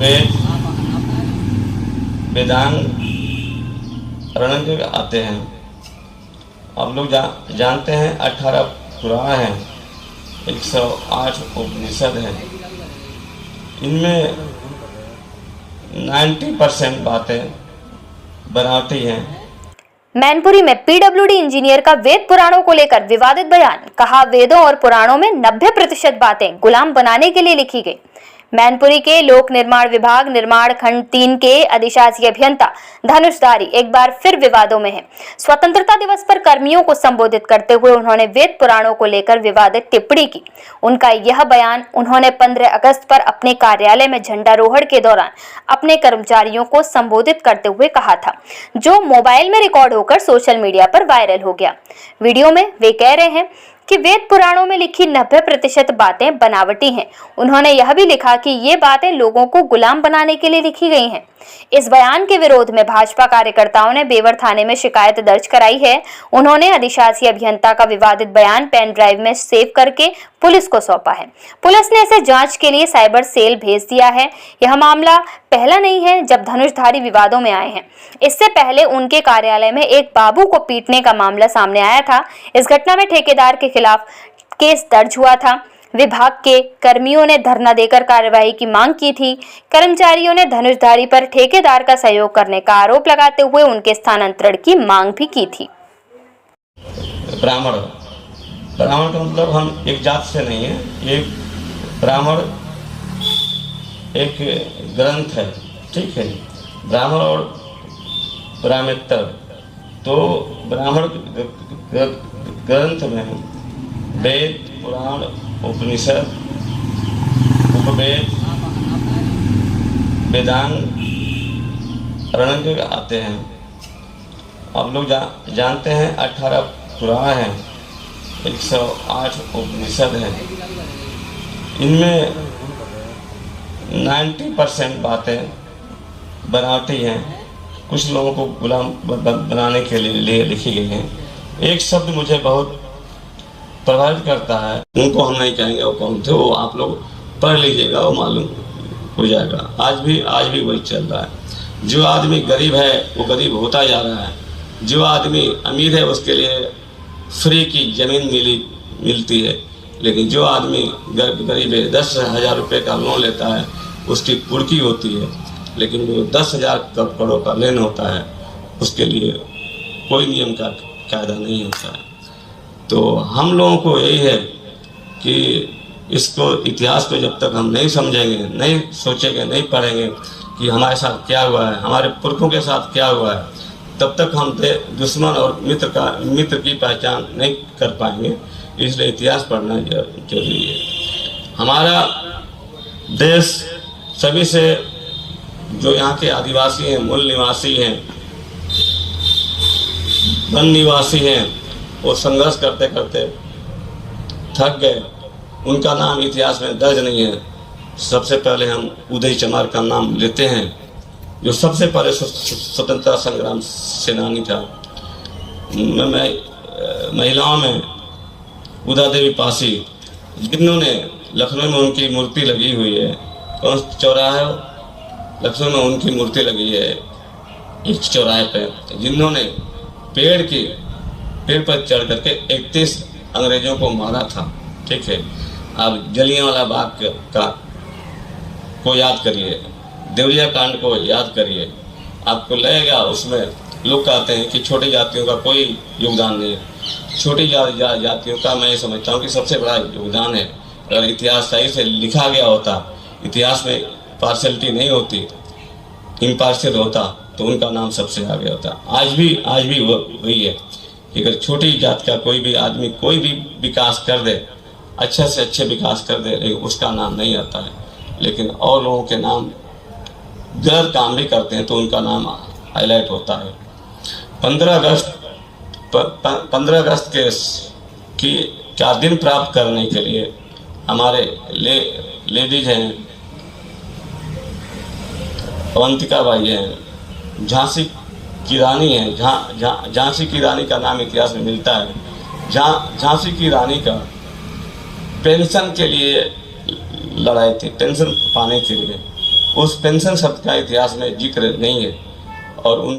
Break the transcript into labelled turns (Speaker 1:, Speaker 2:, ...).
Speaker 1: वेद वेदांग रणंग आते हैं। आप लोग जानते हैं 18 पुराण हैं, 108 उपनिषद हैं। इनमें 90% बातें बनावटी हैं।
Speaker 2: मैनपुरी में पीडब्ल्यूडी इंजीनियर का वेद पुराणों को लेकर विवादित बयान। कहा, वेदों और पुराणों में 90% बातें गुलाम बनाने के लिए लिखी गई। मैनपुरी के लोक निर्माण विभाग निर्माण खंड 3 के अधिशासी अभियंता धनुषधारी एक बार फिर विवादों में हैं। स्वतंत्रता दिवस पर कर्मियों को संबोधित करते हुए उन्होंने वेद पुराणों को लेकर विवादित टिप्पणी की। उनका यह बयान उन्होंने 15 अगस्त पर अपने कार्यालय में झंडारोहण के दौरान अपने कर्मचारियों को संबोधित करते हुए कहा था, जो मोबाइल में रिकॉर्ड होकर सोशल मीडिया पर वायरल हो गया। वीडियो में वे कह रहे हैं कि वेद पुराणों में लिखी 90% बातें बनावटी हैं। उन्होंने यह भी लिखा कि ये बातें लोगों को गुलाम बनाने के लिए लिखी गई हैं। इस बयान के विरोध में भाजपा कार्यकर्ताओं ने बेवर थाने में शिकायत दर्ज कराई है। उन्होंने अधिशासी अभियंता का विवादित बयान पेन ड्राइव में सेव करके पुलिस को सौंपा है। पुलिस ने इसे जांच के लिए साइबर सेल भेज दिया है। यह मामला पहला नहीं है जब धनुषधारी विवादों में आए हैं। इससे पहले उनके कार्यालय में एक बाबू को पीटने का मामला सामने आया था। इस घटना में ठेकेदार के खिलाफ केस दर्ज हुआ था। विभाग के कर्मियों ने धरना देकर कार्रवाई की मांग की थी। कर्मचारियों ने धनुषधारी पर ठेकेदार का सहयोग करने का आरोप लगाते हुए उनके स्थानांतरण की मांग भी की थी।
Speaker 1: ब्राह्मण का मतलब हम एक जात से नहीं है। ये ब्राह्मण एक ग्रंथ है, ठीक है। ब्राह्मण और ब्राह्मेतर, तो ब्राह्मण ग्रंथ में वेद पुराण उपनिषद उपवेद वेदांग रणंग आते हैं। आप लोग जानते हैं 18 पुराण हैं, 108 उपनिषद हैं। इनमें 90% बातें बनावटी हैं, कुछ लोगों को गुलाम बनाने के लिए लिखी गई हैं। एक शब्द मुझे बहुत प्रभावित करता है, उनको हम नहीं कहेंगे वो कौन थे, वो आप लोग पढ़ लीजिएगा, वो मालूम हो जाएगा। आज भी वही चल रहा है। जो आदमी गरीब है वो गरीब होता जा रहा है, जो आदमी अमीर है उसके लिए फ्री की ज़मीन मिलती है। लेकिन जो आदमी गरीब है, 10,000 रुपये का लोन लेता है, उसकी पूर्ति होती है। लेकिन वो 10,000 करोड़ का लेन होता है, उसके लिए कोई नियम का कायदा नहीं होता है। तो हम लोगों को यही है कि इसको इतिहास को जब तक हम नहीं समझेंगे, नहीं सोचेंगे, नहीं पढ़ेंगे कि हमारे साथ क्या हुआ है, हमारे पुरखों के साथ क्या हुआ है, तब तक हम दुश्मन और मित्र की पहचान नहीं कर पाएंगे। इसलिए इतिहास पढ़ना जरूरी है। हमारा देश सभी से, जो यहाँ के आदिवासी हैं, मूल निवासी हैं, वन निवासी हैं, वो संघर्ष करते करते थक गए। उनका नाम इतिहास में दर्ज नहीं है। सबसे पहले हम उदय चमार का नाम लेते हैं, जो सबसे पहले स्वतंत्रता संग्राम सेनानी था। महिलाओं में उदा देवी पासी, जिन्होंने लखनऊ में उनकी मूर्ति लगी हुई है, कौन चौराहा है, लखनऊ में उनकी मूर्ति लगी है एक चौराहे पे, जिन्होंने पेड़ पर चढ़ करके 31 अंग्रेजों को मारा था, ठीक है। आप जलियांवाला बाग को याद करिए, देवरिया कांड को याद करिए, आपको लगेगा उसमें लोग कहते हैं कि छोटी जातियों का कोई योगदान नहीं है। छोटी जातियों का मैं समझता हूँ कि सबसे बड़ा योगदान है। अगर इतिहास सही से लिखा गया होता, इतिहास में पार्शलिटी नहीं होती, इम्पार्शियल होता, तो उनका नाम सबसे आगे होता। आज भी वही है कि अगर छोटी जात का कोई भी आदमी कोई भी विकास कर दे, अच्छे से अच्छे विकास कर दे, लेकिन उसका नाम नहीं आता है। लेकिन और लोगों के नाम गलत काम भी करते हैं तो उनका नाम हाईलाइट होता है। 15 अगस्त की क्या दिन प्राप्त करने के लिए हमारे लेडीज हैं, अवंतिका बाई हैं, झांसी की रानी है। झांसी की रानी का नाम इतिहास में मिलता है। झांसी की रानी का पेंशन के लिए लड़ाई थी, पेंशन पाने के लिए। उस पेंशन शब्द का इतिहास में जिक्र नहीं है और उन